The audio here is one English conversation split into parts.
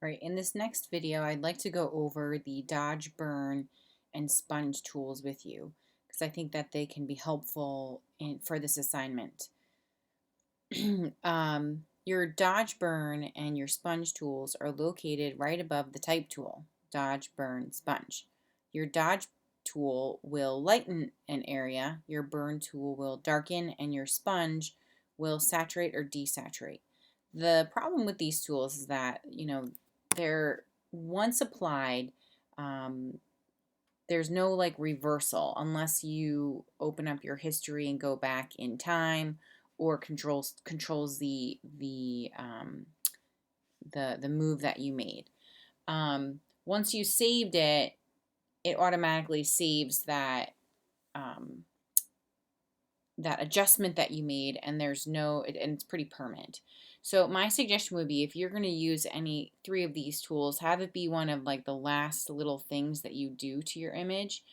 Right, in this next video, I'd like to go over the dodge, burn, and sponge tools with you because I think that they can be helpful for this assignment. Your dodge, burn, and your sponge tools are located right above the type tool, dodge, burn, sponge. Your dodge tool will lighten an area, your burn tool will darken, and your sponge will saturate or desaturate. The problem with these tools is that, they're once applied, um, there's no like reversal unless you open up your history and go back in time or controls the move that you made. Once you saved it, it automatically saves um, that adjustment that you made, and and it's pretty permanent. So my suggestion would be, if you're going to use any three of these tools, have it be one of like the last little things that you do to your image,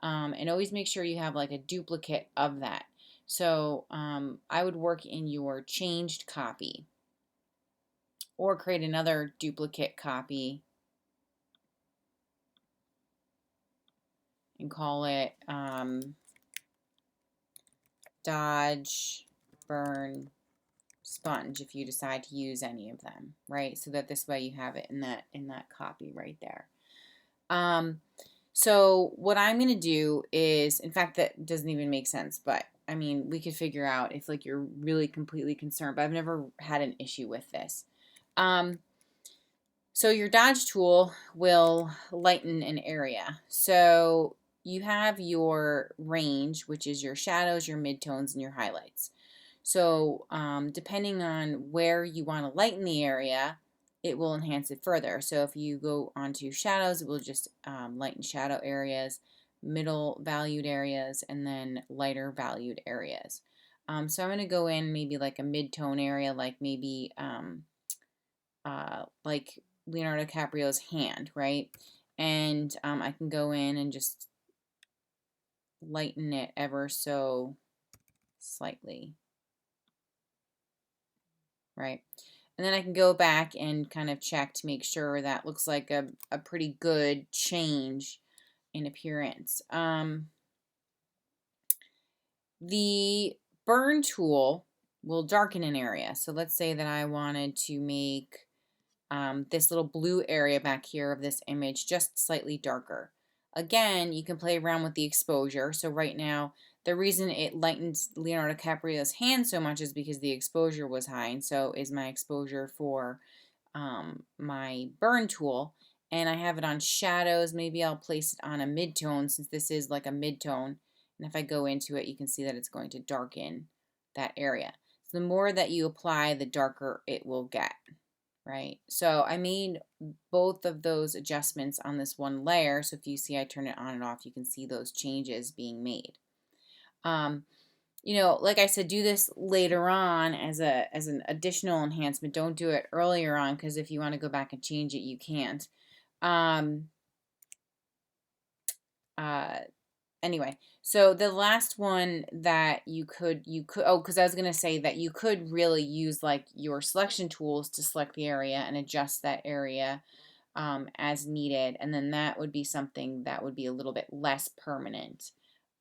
and always make sure you have like a duplicate of that. So I would work in your changed copy or create another duplicate copy and call it dodge, burn, sponge if you decide to use any of them, right? So that this way you have it in that copy right there. So what I'm going to do is, in fact, that doesn't even make sense, but I mean, we could figure out if like you're really completely concerned, but I've never had an issue with this. So your dodge tool will lighten an area. So you have your range, which is your shadows, your midtones, and your highlights. So depending on where you want to lighten the area, it will enhance it further. So if you go onto shadows, it will just lighten shadow areas, middle valued areas, and then lighter valued areas. So I'm going to go in maybe like a mid-tone area, like maybe like Leonardo DiCaprio's hand, right? And I can go in and just lighten it ever so slightly, right? And then I can go back and kind of check to make sure that looks like a pretty good change in appearance. The burn tool will darken an area. So let's say that I wanted to make this little blue area back here of this image just slightly darker. Again, you can play around with the exposure. So right now, the reason it lightens Leonardo DiCaprio's hand so much is because the exposure was high, and so is my exposure for my burn tool. And I have it on shadows. Maybe I'll place it on a mid-tone, since this is like a mid-tone. And if I go into it, you can see that it's going to darken that area. So the more that you apply, the darker it will get, right? So I made both of those adjustments on this one layer. So if you see I turn it on and off, you can see those changes being made. Like I said, do this later on as an additional enhancement. Don't do it earlier on, because if you want to go back and change it, you can't. Anyway, so the last one that you could, oh, because I was going to say that you could really use like your selection tools to select the area and adjust that area as needed, and then that would be something that would be a little bit less permanent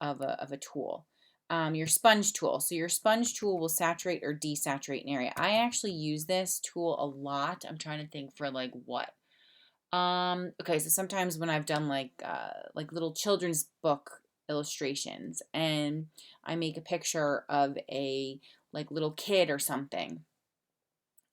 of a tool. Your sponge tool. So your sponge tool will saturate or desaturate an area. I actually use this tool a lot. I'm trying to think for like what. Okay, so sometimes when I've done like little children's book illustrations, and I make a picture of a like little kid or something,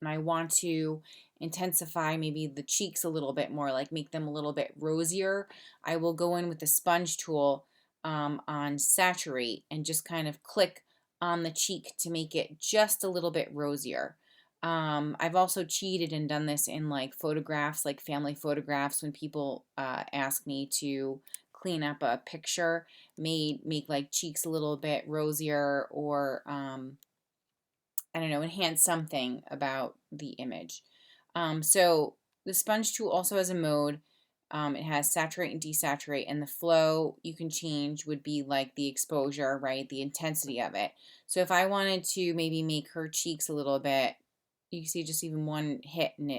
and I want to intensify maybe the cheeks a little bit more, like make them a little bit rosier, I will go in with the sponge tool on saturate and just kind of click on the cheek to make it just a little bit rosier. I've also cheated and done this in like photographs, like family photographs, when people ask me to clean up a picture, make like cheeks a little bit rosier, or I don't know, enhance something about the image. So the sponge tool also has a mode. It has saturate and desaturate, and the flow you can change would be like the exposure, right? The intensity of it. So if I wanted to maybe make her cheeks a little bit, you can see just even one hit and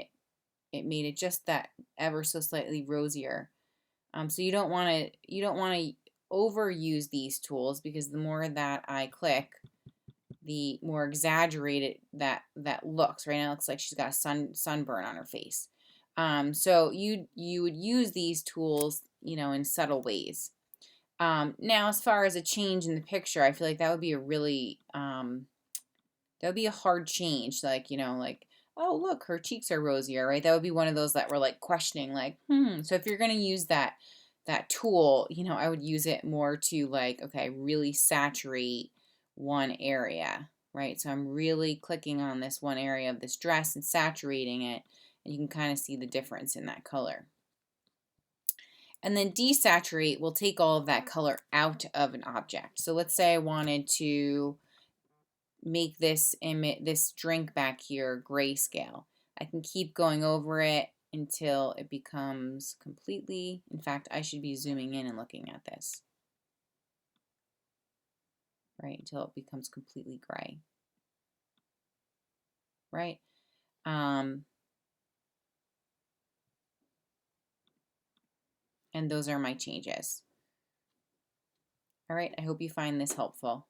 it made it just that ever so slightly rosier. So you don't want to overuse these tools, because the more that I click, the more exaggerated that looks. Right now it looks like she's got a sunburn on her face. So you would use these tools, in subtle ways. Now, as far as a change in the picture, I feel like that would be a really that would be a hard change. Like, like, oh, look, her cheeks are rosier, right? That would be one of those that we're like questioning, like, So if you're gonna use that tool, I would use it more to, like, okay, really saturate one area, right? So I'm really clicking on this one area of this dress and saturating it, and you can kind of see the difference in that color. And then desaturate will take all of that color out of an object. So let's say I wanted to make this drink back here grayscale. I can keep going over it until it becomes completely, in fact, I should be zooming in and looking at this, right, until it becomes completely gray, right? And those are my changes. All right, I hope you find this helpful.